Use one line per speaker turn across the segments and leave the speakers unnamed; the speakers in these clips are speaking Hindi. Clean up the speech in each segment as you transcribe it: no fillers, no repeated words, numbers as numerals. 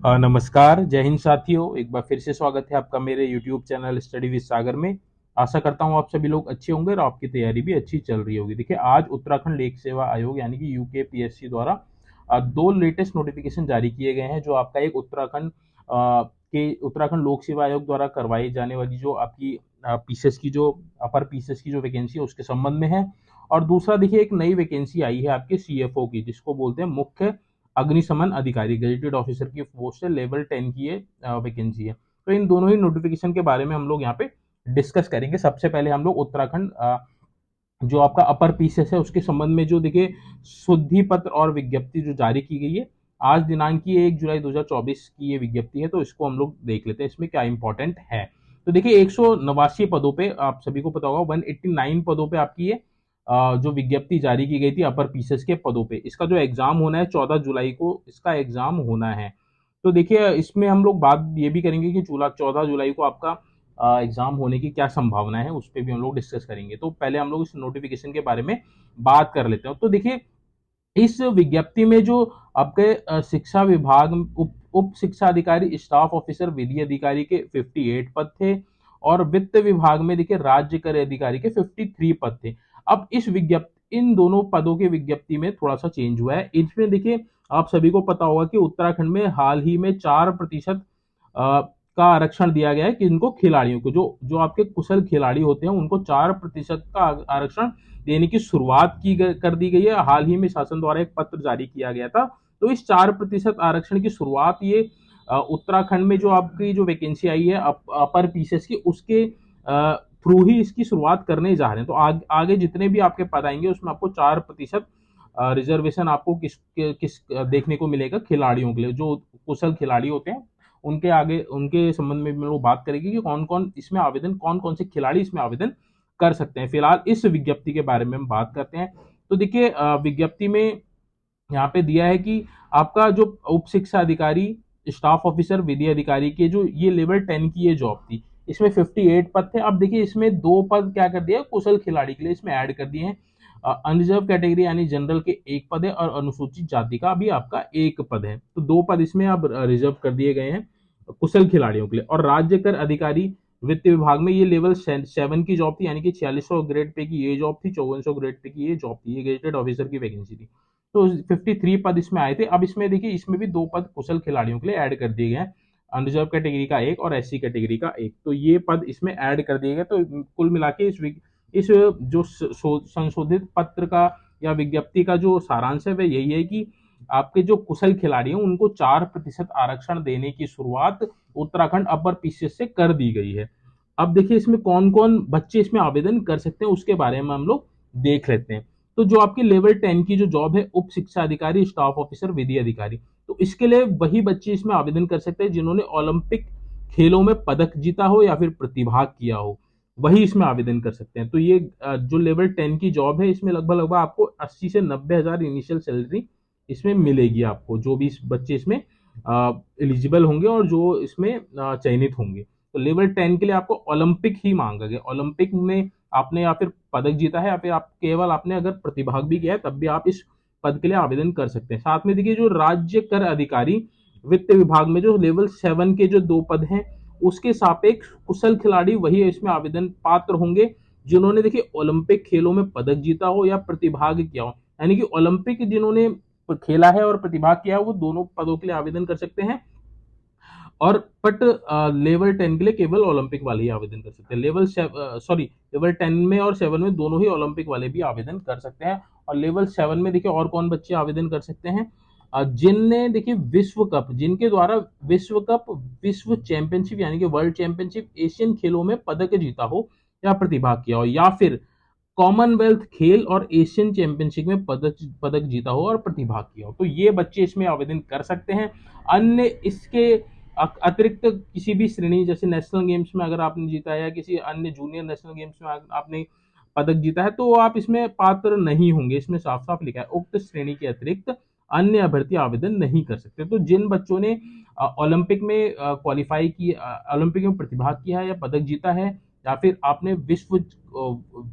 नमस्कार, जय हिंद साथियों। एक बार फिर से स्वागत है आपका मेरे यूट्यूब चैनल स्टडी विद सागर में। आशा करता हूँ आप सभी लोग अच्छे होंगे और आपकी तैयारी भी अच्छी चल रही होगी। देखिए, आज उत्तराखंड लोक सेवा आयोग यानी कि यूकेपीएससी द्वारा दो लेटेस्ट नोटिफिकेशन जारी किए गए हैं। जो आपका एक उत्तराखंड लोक सेवा आयोग द्वारा करवाई जाने वाली जो आपकी पीसीएस की जो अपर पीसीएस की जो वैकेंसी है उसके संबंध में है। और दूसरा देखिए, एक नई वैकेंसी आई है आपके सीएफओ की, जिसको बोलते हैं मुख्य अग्निशमन अधिकारी, गेजेटेड ऑफिसर की पोस्ट है, लेवल 10 की ये वैकेंसी है। तो इन दोनों ही नोटिफिकेशन के बारे में हम लोग यहाँ पे डिस्कस करेंगे। सबसे पहले हम लोग उत्तराखंड जो आपका अपर पीसीएस है उसके संबंध में जो देखिए शुद्धि पत्र और विज्ञप्ति जो जारी की गई है, आज दिनांक की 1 जुलाई 2024 की ये विज्ञप्ति है। तो इसको हम लोग देख लेते हैं इसमें क्या इंपॉर्टेंट है। तो देखिए, 189 पदों पे, आप सभी को पता होगा 189 पदों पे आपकी ये जो विज्ञप्ति जारी की गई थी अपर पीसीएस के पदों पे। इसका जो एग्जाम होना है 14 जुलाई को इसका एग्जाम होना है। तो देखिए, इसमें हम लोग बात ये भी करेंगे कि 14 जुलाई को आपका एग्जाम होने की क्या संभावना है, उस पर भी हम लोग डिस्कस करेंगे। तो पहले हम लोग इस नोटिफिकेशन के बारे में बात कर लेते हैं। तो देखिए, इस विज्ञप्ति में जो आपके शिक्षा विभाग उप शिक्षा अधिकारी, स्टाफ ऑफिसर, विधि अधिकारी के 58 पद थे। और वित्त विभाग में देखिए राज्य कर अधिकारी के 53 पद थे। अब इस विज्ञप्ति, इन दोनों पदों के विज्ञप्ति में थोड़ा सा चेंज हुआ है। इसमें देखिए, आप सभी को पता होगा कि उत्तराखंड में हाल ही में 4% का आरक्षण दिया गया है कि इनको खिलाड़ियों को, जो जो आपके कुशल खिलाड़ी होते हैं उनको 4% का आरक्षण देने की शुरुआत कर दी गई है। हाल ही में शासन द्वारा एक पत्र जारी किया गया था। तो इस 4% आरक्षण की शुरुआत ये उत्तराखंड में जो आपकी जो वैकेंसी आई है अपर पीसीएस की, उसके थ्रू ही इसकी शुरुआत करने जा रहे हैं। तो आगे जितने भी आपके पद आएंगे उसमें आपको 4% रिजर्वेशन आपको किस देखने को मिलेगा खिलाड़ियों के लिए, जो कुशल खिलाड़ी होते हैं उनके आगे, उनके संबंध में भी लोग बात करेंगे कि कौन कौन इसमें आवेदन, कौन कौन से खिलाड़ी इसमें आवेदन कर सकते हैं। फिलहाल इस विज्ञप्ति के बारे में हम बात करते हैं। तो देखिए, विज्ञप्ति में यहाँ पे दिया है कि आपका जो उप शिक्षा अधिकारी, स्टाफ ऑफिसर, विधि अधिकारी के जो ये लेवल 10 की ये जॉब थी, इसमें 58 पद थे। अब देखिए, इसमें 2 पद क्या कर दिया कुशल खिलाड़ी के लिए इसमें ऐड कर दिए हैं। अनरिजर्व कैटेगरी यानी जनरल के 1 पद है और अनुसूचित जाति का भी आपका 1 पद है। तो 2 पद इसमें अब रिजर्व कर दिए गए हैं कुशल खिलाड़ियों के लिए। और राज्य कर अधिकारी वित्त विभाग में ये लेवल 7 की जॉब थी, यानी कि 4600 ग्रेड पे की ये जॉब थी, 5400 ग्रेड पे की ये जॉब थी, ये गेजेटेड ऑफिसर की वैकेंसी थी। तो 53 पद इसमें आए थे। अब इसमें देखिए, इसमें भी 2 पद कुशल खिलाड़ियों के लिए ऐड कर दिए गए हैं, अनरिजर्व कैटेगरी का 1 और एससी कैटेगरी का 1। तो ये पद इसमें ऐड कर दिए गए। तो कुल मिला के इस जो संशोधित पत्र का या विज्ञप्ति का जो सारांश है वह यही है कि आपके जो कुशल खिलाड़ी हैं उनको 4% आरक्षण देने की शुरुआत उत्तराखंड अपर पीसीएस से कर दी गई है। अब देखिए, इसमें कौन कौन बच्चे इसमें आवेदन कर सकते हैं उसके बारे में हम लोग देख लेते हैं। तो जो आपकी लेवल 10 की जो जॉब है उप शिक्षा अधिकारी, स्टाफ ऑफिसर, विधि अधिकारी, तो इसके लिए वही बच्चे इसमें आवेदन कर सकते हैं जिन्होंने ओलंपिक खेलों में पदक जीता हो या फिर प्रतिभाग किया हो, वही इसमें आवेदन कर सकते हैं। तो ये जो लेवल 10 की जॉब है इसमें लगभग लगभग आपको 80 से 90 हजार इनिशियल सैलरी इसमें मिलेगी आपको, जो भी इस बच्चे इसमें एलिजिबल होंगे और जो इसमें चयनित होंगे। तो लेवल 10 के लिए आपको ओलंपिक ही मांगा गया, ओलंपिक में आपने या फिर पदक जीता है या फिर आप केवल आपने अगर प्रतिभाग भी किया है तब भी आप इस पद के लिए आवेदन कर सकते हैं। साथ में देखिए, जो राज्य कर अधिकारी वित्त विभाग में जो लेवल 7 के जो 2 पद हैं उसके सापेक्ष कुशल खिलाड़ी वही इसमें आवेदन पात्र होंगे जिन्होंने देखिए ओलंपिक खेलों में पदक जीता हो या प्रतिभाग किया हो। यानी कि ओलंपिक जिन्होंने खेला है और प्रतिभाग किया है वो दोनों पदों के लिए आवेदन कर सकते हैं। और बट लेवल 10 के लिए केवल ओलंपिक वाले ही आवेदन कर सकते हैं। लेवल 10 में और 7 में दोनों ही ओलंपिक वाले भी आवेदन कर सकते हैं। और लेवल 7 में देखिए और कौन बच्चे आवेदन कर सकते हैं, जिनने देखिए विश्व कप, जिनके द्वारा विश्व कप, विश्व चैंपियनशिप यानी कि वर्ल्ड चैंपियनशिप, एशियन खेलों में पदक जीता हो या प्रतिभाग किया हो, या फिर कॉमनवेल्थ खेल और एशियन चैंपियनशिप में पदक जीता हो और प्रतिभाग किया हो, तो ये बच्चे इसमें आवेदन कर सकते हैं। अन्य इसके अतिरिक्त किसी भी श्रेणी, जैसे नेशनल गेम्स में अगर आपने जीता है या किसी अन्य जूनियर नेशनल गेम्स में आपने पदक जीता है तो आप इसमें पात्र नहीं होंगे। इसमें साफ साफ लिखा है उक्त श्रेणी के अतिरिक्त अन्य अभ्यर्थी आवेदन नहीं कर सकते। तो जिन बच्चों ने ओलंपिक में क्वालिफाई की, ओलंपिक में प्रतिभाग किया है या पदक जीता है, या फिर आपने विश्व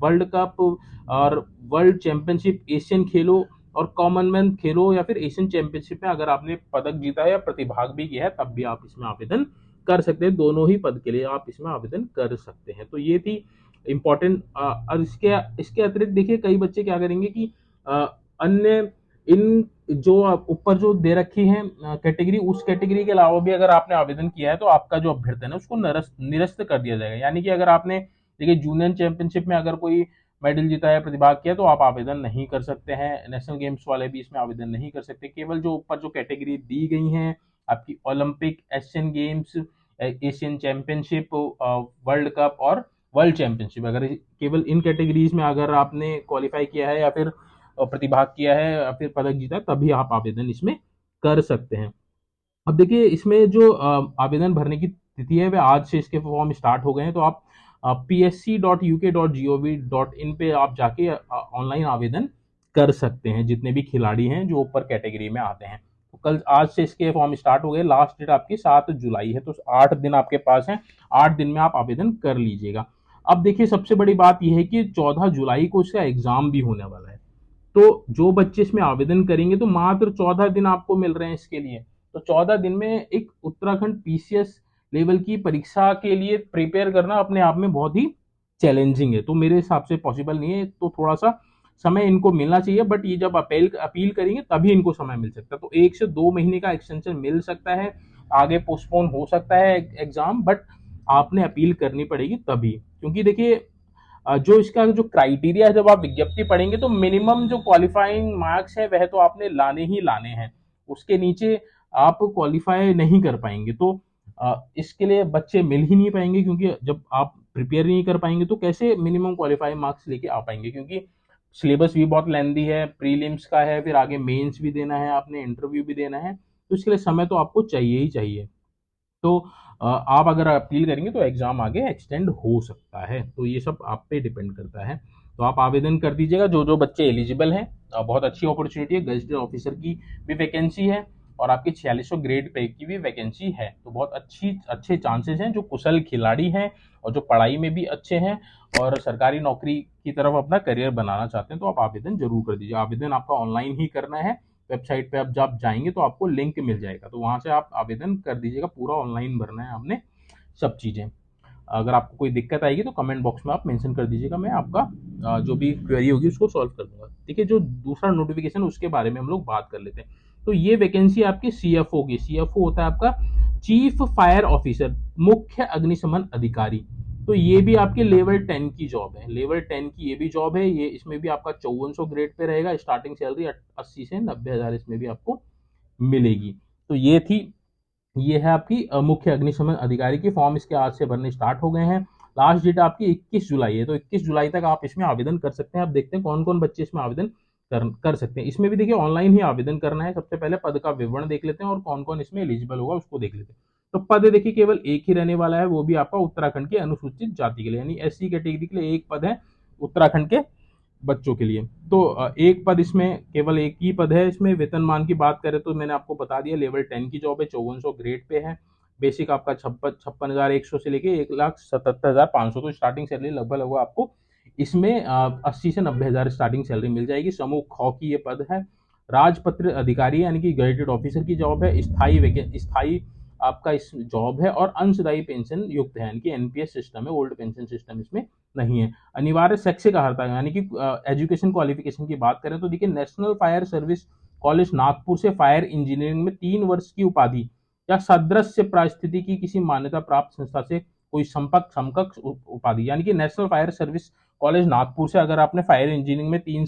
वर्ल्ड कप और वर्ल्ड चैंपियनशिप, एशियन खेलों और कॉमनवेल्थ खेलों या फिर एशियन चैंपियनशिप में अगर आपने पदक जीता है या प्रतिभाग भी किया है तब भी आप इसमें आवेदन कर सकते हैं। दोनों ही पद के लिए आप इसमें आवेदन कर सकते हैं। तो ये थी इम्पोर्टेंट। और इसके इसके अतिरिक्त देखिए कई बच्चे क्या करेंगे कि अन्य इन जो ऊपर जो दे रखी है कैटेगरी, उस कैटेगरी के अलावा भी अगर आपने आवेदन किया है तो आपका जो अभ्यर्थन है उसको निरस्त कर दिया जाएगा। यानी कि अगर आपने देखिए जूनियर चैंपियनशिप में अगर कोई मेडल जीता है, प्रतिभाग किया, तो आप आवेदन नहीं कर सकते हैं। नेशनल गेम्स वाले भी इसमें आवेदन नहीं कर सकते। केवल जो ऊपर जो कैटेगरी दी गई हैं आपकी Olympic, Asian games, Asian championship, world cup और वर्ल्ड चैंपियनशिप, अगर केवल इन कैटेगरीज में अगर आपने क्वालिफाई किया है या फिर प्रतिभाग किया है या फिर पदक जीता है तभी आप आवेदन इसमें कर सकते हैं। अब देखिए इसमें जो आवेदन भरने की तिथि है वह आज से इसके फॉर्म स्टार्ट हो गए हैं। तो आप psc.uk.gov.in पे आप जाके ऑनलाइन आवेदन कर सकते हैं जितने भी खिलाड़ी हैं जो ऊपर कैटेगरी में आते हैं। तो कल आज से इसके फॉर्म स्टार्ट हो गए। लास्ट डेट आपकी 7 जुलाई है, तो 8 दिन आपके पास है। 8 दिन में आप आवेदन कर लीजिएगा। अब देखिए सबसे बड़ी बात यह है कि 14 जुलाई को इसका एग्जाम भी होने वाला है। तो जो बच्चे इसमें आवेदन करेंगे तो मात्र 14 दिन आपको मिल रहे हैं इसके लिए। तो 14 दिन में एक उत्तराखंड पीसीएस लेवल की परीक्षा के लिए प्रिपेयर करना अपने आप में बहुत ही चैलेंजिंग है। तो मेरे हिसाब से पॉसिबल नहीं है। तो थोड़ा सा समय इनको मिलना चाहिए, बट ये जब अपील करेंगे तभी इनको समय मिल सकता है। तो 1 से 2 महीने का एक्सटेंशन मिल सकता है, आगे पोस्टपोन हो सकता है एग्जाम, बट आपने अपील करनी पड़ेगी तभी। क्योंकि देखिए जो इसका जो क्राइटेरिया है, जब आप विज्ञप्ति पढ़ेंगे तो मिनिमम जो क्वालिफाइंग मार्क्स है वह तो आपने लाने ही लाने हैं, उसके नीचे आप क्वालिफाई नहीं कर पाएंगे। तो इसके लिए बच्चे मिल ही नहीं पाएंगे, क्योंकि जब आप प्रिपेयर नहीं कर पाएंगे तो कैसे मिनिमम क्वालिफाइंग मार्क्स लेके आ पाएंगे। क्योंकि सिलेबस भी बहुत लेंदी है, प्रीलिम्स का है, फिर आगे मेंस भी देना है, आपने इंटरव्यू भी देना है, तो इसके लिए समय तो आपको चाहिए ही चाहिए। तो आप अगर अपील करेंगे तो एग्जाम आगे एक्सटेंड हो सकता है। तो ये सब आप पे डिपेंड करता है। तो आप आवेदन कर दीजिएगा जो जो बच्चे एलिजिबल हैं। बहुत अच्छी अपॉर्चुनिटी है, गजेटेड ऑफिसर की भी वैकेंसी है और आपकी 4600 ग्रेड पे की भी वैकेंसी है। तो बहुत अच्छे चांसेस हैं। जो कुशल खिलाड़ी हैं और जो पढ़ाई में भी अच्छे हैं और सरकारी नौकरी की तरफ अपना करियर बनाना चाहते हैं तो आप आवेदन जरूर कर दीजिए। आवेदन आपका ऑनलाइन ही करना है। वेबसाइट पे आप जब जाएंगे तो आपको लिंक मिल जाएगा, तो वहां से आप आवेदन कर दीजिएगा। पूरा ऑनलाइन भरना है आपने सब चीज़ें। अगर आपको कोई दिक्कत आएगी तो कमेंट बॉक्स में आप मेंशन कर दीजिएगा, मैं आपका जो भी क्वेरी होगी उसको सॉल्व कर दूंगा। ठीक है, जो दूसरा नोटिफिकेशन उसके बारे में हम लोग बात कर लेते हैं। तो ये वैकेंसी आपकी सीएफओ की। सीएफओ होता है आपका चीफ फायर ऑफिसर, मुख्य अग्निशमन अधिकारी। तो ये भी आपके लेवल 10 की जॉब है। लेवल 10 की ये भी जॉब है। ये इसमें भी आपका 5400 ग्रेड पे रहेगा। स्टार्टिंग सैलरी 80 से 90,000 इसमें भी आपको मिलेगी। तो ये है आपकी मुख्य अग्निशमन अधिकारी की फॉर्म। इसके आज से भरने स्टार्ट हो गए हैं। लास्ट डेट आपकी 21 जुलाई है। तो 21 जुलाई तक आप इसमें आवेदन कर सकते हैं। आप देखते हैं कौन कौन बच्चे इसमें आवेदन कर सकते हैं। इसमें भी देखिए ऑनलाइन ही आवेदन करना है। सबसे पहले पद का विवरण देख लेते हैं और कौन कौन इसमें एलिजिबल होगा उसको देख लेते हैं। तो पद देखिए केवल एक ही रहने वाला है, वो भी आपका उत्तराखंड के अनुसूचित जाति के लिए, यानी एससी कैटेगरी के लिए एक पद है उत्तराखंड के बच्चों के लिए। तो एक पद इसमें केवल एक ही पद है। इसमें वेतनमान की बात करें तो मैंने आपको बता दिया, लेवल 10 की जॉब है, 5400 ग्रेड पे है। बेसिक आपका 56,100 से लेके 1,77,500। तो स्टार्टिंग सैलरी लगभग आपको इसमें 80 से 90,000 स्टार्टिंग सैलरी मिल जाएगी। समूह ख की ये पद है। राजपत्र अधिकारी यानी कि गजेटेड ऑफिसर की जॉब है। स्थायी आपका इस जॉब है और अंशदायी पेंशन युक्त है, यानी कि एनपीएस सिस्टम है, ओल्ड पेंशन सिस्टम इसमें नहीं है। अनिवार्य शैक्षिक अर्हता यानी कि एजुकेशन क्वालिफिकेशन की बात करें तो देखिए national fire service college Nagpur से फायर इंजीनियरिंग में 3 वर्ष की उपाधि या सदृश पारिस्थिति की किसी मान्यता प्राप्त संस्था से कोई समकक्ष उपाधि, यानी कि national fire service college Nagpur से अगर आपने फायर इंजीनियरिंग में 3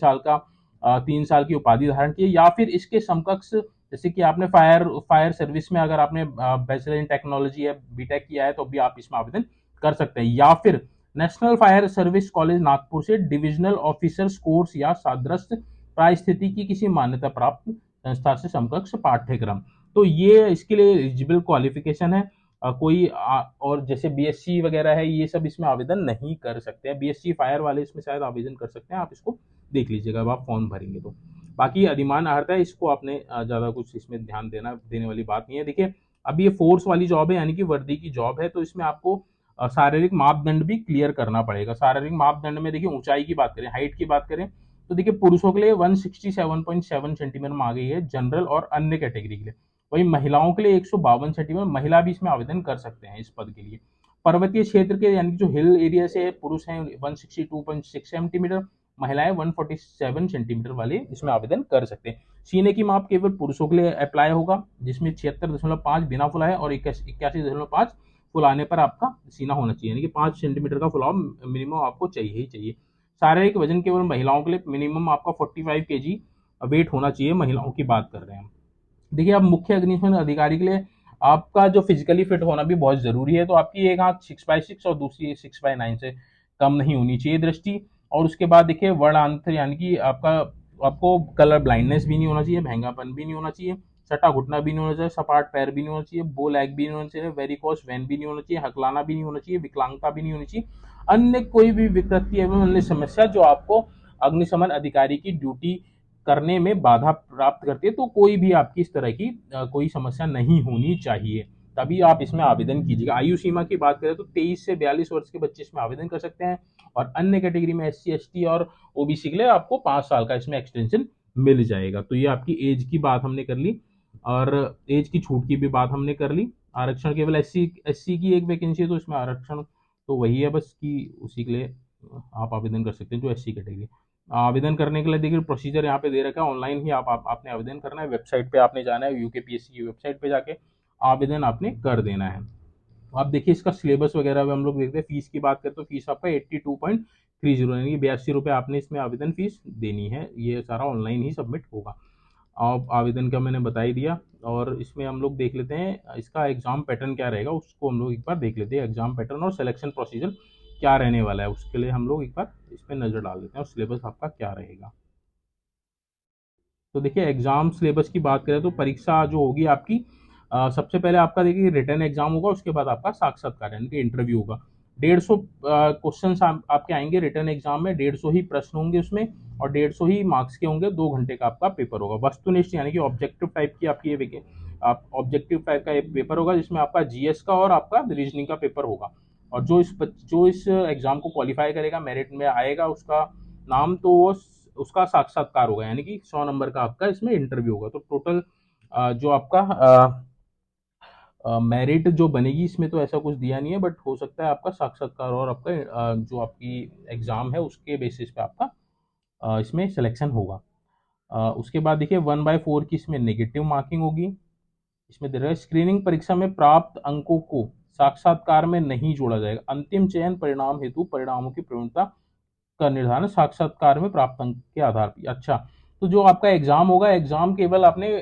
साल की उपाधि धारण की, या फिर इसके समकक्ष जैसे कि आपने फायर सर्विस में अगर आपने बैचलर इन टेक्नोलॉजी या बीटेक किया है तो भी आप इसमें आवेदन कर सकते हैं। या फिर national fire service college Nagpur से डिविजनल ऑफिसर्स कोर्स या सादृश पारिस्थिति की किसी मान्यता प्राप्त संस्था से समकक्ष पाठ्यक्रम। तो ये इसके लिए एलिजिबल क्वालिफिकेशन है। और जैसे बीएससी वगैरह है ये सब इसमें आवेदन नहीं कर सकते हैं। बीएससी फायर वाले इसमें शायद आवेदन कर सकते हैं, आप इसको देख लीजिएगा अब आप फॉर्म भरेंगे तो। बाकी अधिमान अर्हता है, इसको आपने ज़्यादा कुछ इसमें ध्यान देने वाली बात नहीं है। देखिए अब ये फोर्स वाली जॉब है, यानी कि वर्दी की जॉब है, तो इसमें आपको शारीरिक मापदंड भी क्लियर करना पड़ेगा। शारीरिक मापदंड में देखिए ऊंचाई की बात करें, हाइट की बात करें तो देखिए पुरुषों के लिए 167.7 सेंटीमीटर में आ गई है जनरल और अन्य कैटेगरी के लिए। वही महिलाओं के लिए 152 सेंटीमीटर, महिला भी इसमें आवेदन कर सकते हैं इस पद के लिए। पर्वतीय क्षेत्र के यानी कि जो हिल एरिया से पुरुष हैं 162.6 सेंटीमीटर, महिलाएं 147 सेंटीमीटर वाले इसमें आवेदन कर सकते हैं। सीने की माप केवल पुरुषों के लिए अप्लाई होगा, जिसमें 76.5 बिना फुलाए और 81.5 फुलाने पर आपका सीना होना चाहिए, यानी कि 5 सेंटीमीटर का फुलाव मिनिमम आपको चाहिए ही चाहिए। शारीरिक वजन केवल महिलाओं के लिए मिनिमम आपका 45 केजी वेट होना चाहिए, महिलाओं की बात कर रहे हैं हम। देखिए अब मुख्य अग्निशमन अधिकारी के लिए आपका जो फिजिकली फिट होना भी बहुत जरूरी है। तो आपकी एक हाथ 6x6 और दूसरी 6x9 से कम नहीं होनी चाहिए दृष्टि। और उसके बाद देखिए वर्णांतर यानी कि आपको कलर ब्लाइंडनेस भी नहीं होना चाहिए, महंगापन भी नहीं होना चाहिए, सटा घुटना भी नहीं होना चाहिए, सपाट पैर भी नहीं होना चाहिए, बो लैग भी नहीं होना चाहिए, वेरिकोस वेन भी नहीं होना चाहिए, हकलाना भी नहीं होना चाहिए, विकलांगता भी नहीं होनी चाहिए। अन्य कोई भी विकृति एवं अन्य समस्या जो आपको अग्निशमन अधिकारी की ड्यूटी करने में बाधा प्राप्त करती है, तो कोई भी आपकी इस तरह की कोई समस्या नहीं होनी चाहिए, तभी आप इसमें आवेदन कीजिएगा। आयु सीमा की बात करें तो 23 से 42 वर्ष के बच्चे इसमें आवेदन कर सकते हैं, और अन्य कैटेगरी में SC ST और OBC के लिए आपको 5 साल का इसमें एक्सटेंशन मिल जाएगा। तो ये आपकी एज की बात हमने कर ली, और एज की छूट की भी बात हमने कर ली। आरक्षण केवल SC की एक वैकेंसी है, तो इसमें आरक्षण तो वही है बस कि उसी के लिए आप आवेदन कर सकते हैं जो SC कैटेगरी। आवेदन करने के लिए देखिए प्रोसीजर यहाँ पे दे रखा है, ऑनलाइन ही आपने आवेदन करना है, वेबसाइट पे आपने जाना है, UKPSC की वेबसाइट पे जाके आवेदन आपने कर देना है। आप देखिए इसका सिलेबस वगैरह भी हम लोग देखते हैं। फीस की बात करें तो फीस आपका 82.30 यानी कि 82 रुपये आपने इसमें आवेदन फीस देनी है। ये सारा ऑनलाइन ही सबमिट होगा। अब आवेदन का मैंने बता ही दिया, और इसमें हम लोग देख लेते हैं इसका एग्जाम पैटर्न क्या रहेगा, उसको हम लोग एक बार देख लेते हैं। एग्जाम पैटर्न और सिलेक्शन प्रोसीजर क्या रहने वाला है, उसके लिए हम लोग एक बार इस पर नजर डाल देते हैं, और सिलेबस आपका क्या रहेगा। तो देखिए एग्जाम सिलेबस की बात करें तो परीक्षा जो होगी आपकी, सबसे पहले आपका देखिए रिटर्न एग्जाम होगा, उसके बाद आपका साक्षात्कार यानी कि इंटरव्यू होगा। 150 क्वेश्चन आपके आएंगे रिटर्न एग्जाम में, 150 ही प्रश्न होंगे उसमें, और 150 ही मार्क्स के होंगे। 2 घंटे का आपका पेपर होगा। वस्तुनिष्ठ यानी कि ऑब्जेक्टिव टाइप की आपकी ये ऑब्जेक्टिव टाइप का एक पेपर होगा, जिसमें आपका GS का और आपका रीजनिंग का पेपर होगा। और जो इस एग्जाम को क्वालिफाई करेगा, मेरिट में आएगा उसका नाम, तो वो उसका साक्षात्कार होगा, यानी कि 100 नंबर का आपका इसमें इंटरव्यू होगा। तो टोटल जो आपका मेरिट जो बनेगी इसमें तो ऐसा कुछ दिया नहीं है, बट हो सकता है आपका साक्षात्कार और आपका जो आपकी एग्जाम है उसके बेसिस पे आपका इसमें सिलेक्शन होगा। उसके बाद देखिए 1/4 की इसमें नेगेटिव मार्किंग होगी। इसमें दे रहा है स्क्रीनिंग परीक्षा में प्राप्त अंकों को साक्षात्कार में नहीं जोड़ा जाएगा। अंतिम चयन परिणाम हेतु परिणामों की प्रवणता का निर्धारण साक्षात्कार में प्राप्त अंक के आधार पर। अच्छा, तो जो आपका एग्जाम होगा, एग्जाम केवल आपने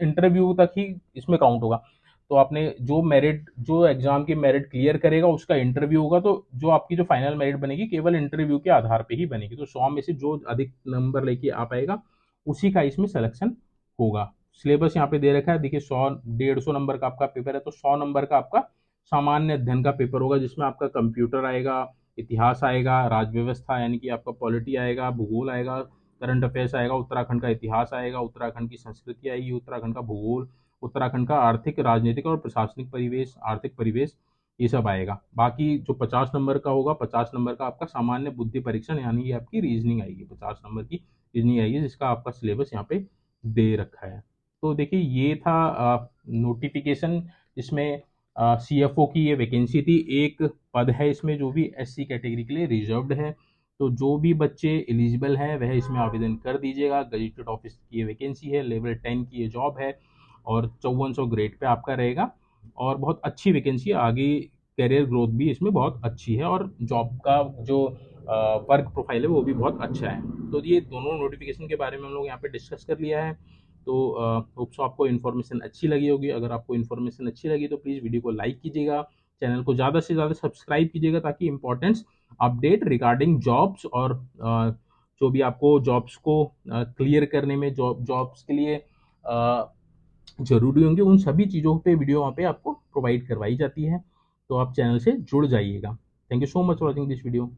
इंटरव्यू तक ही इसमें काउंट होगा। तो आपने जो एग्जाम की मेरिट क्लियर करेगा उसका इंटरव्यू होगा, तो जो आपकी जो फाइनल मेरिट बनेगी केवल इंटरव्यू के आधार पे ही बनेगी। तो 100 में से जो अधिक नंबर लेके आ पाएगा उसी का इसमें सिलेक्शन होगा। सिलेबस यहाँ पे दे रखा है देखिए, 150 नंबर का आपका पेपर है, तो 100 नंबर का आपका सामान्य अध्ययन का पेपर होगा, जिसमें आपका कंप्यूटर आएगा, इतिहास आएगा, राज्य व्यवस्था यानी कि आपका पॉलिटी आएगा, भूगोल आएगा, करंट अफेयर्स आएगा, उत्तराखंड का इतिहास आएगा, उत्तराखंड की संस्कृति आएगी, उत्तराखंड का भूगोल, उत्तराखंड का आर्थिक, राजनीतिक और प्रशासनिक परिवेश, आर्थिक परिवेश, ये सब आएगा। बाकी जो 50 नंबर का होगा, 50 नंबर का आपका सामान्य बुद्धि परीक्षण यानी कि आपकी रीजनिंग आएगी, 50 नंबर की रीजनिंग आएगी, जिसका आपका सिलेबस यहाँ पे दे रखा है। तो देखिए ये था नोटिफिकेशन, इसमें CFO की ये वैकेंसी थी। एक पद है इसमें जो भी SC कैटेगरी के लिए रिजर्व्ड है। तो जो भी बच्चे एलिजिबल हैं वह इसमें आवेदन कर दीजिएगा। गजेटेड ऑफिस की ये वैकेंसी है, लेवल 10 की ये जॉब है, और 5400 ग्रेड पे आपका रहेगा, और बहुत अच्छी वैकेंसी है। आगे करियर ग्रोथ भी इसमें बहुत अच्छी है, और जॉब का जो वर्क प्रोफाइल है वो भी बहुत अच्छा है। तो ये दोनों नोटिफिकेशन के बारे में हम लोग यहाँ पे डिस्कस कर लिया है। तो होप सो आपको इन्फॉर्मेशन अच्छी लगी होगी। अगर आपको इन्फॉर्मेशन अच्छी लगी तो प्लीज़ वीडियो को लाइक कीजिएगा, चैनल को ज़्यादा से ज़्यादा सब्सक्राइब कीजिएगा, ताकि इंपॉर्टेंट्स अपडेट रिगार्डिंग जॉब्स और जो भी आपको जॉब्स को क्लियर करने में, जॉब्स के लिए जरूरी होंगे, उन सभी चीज़ों पे वीडियो वहाँ पे आपको प्रोवाइड करवाई जाती है। तो आप चैनल से जुड़ जाइएगा। Thank you so much for watching this video.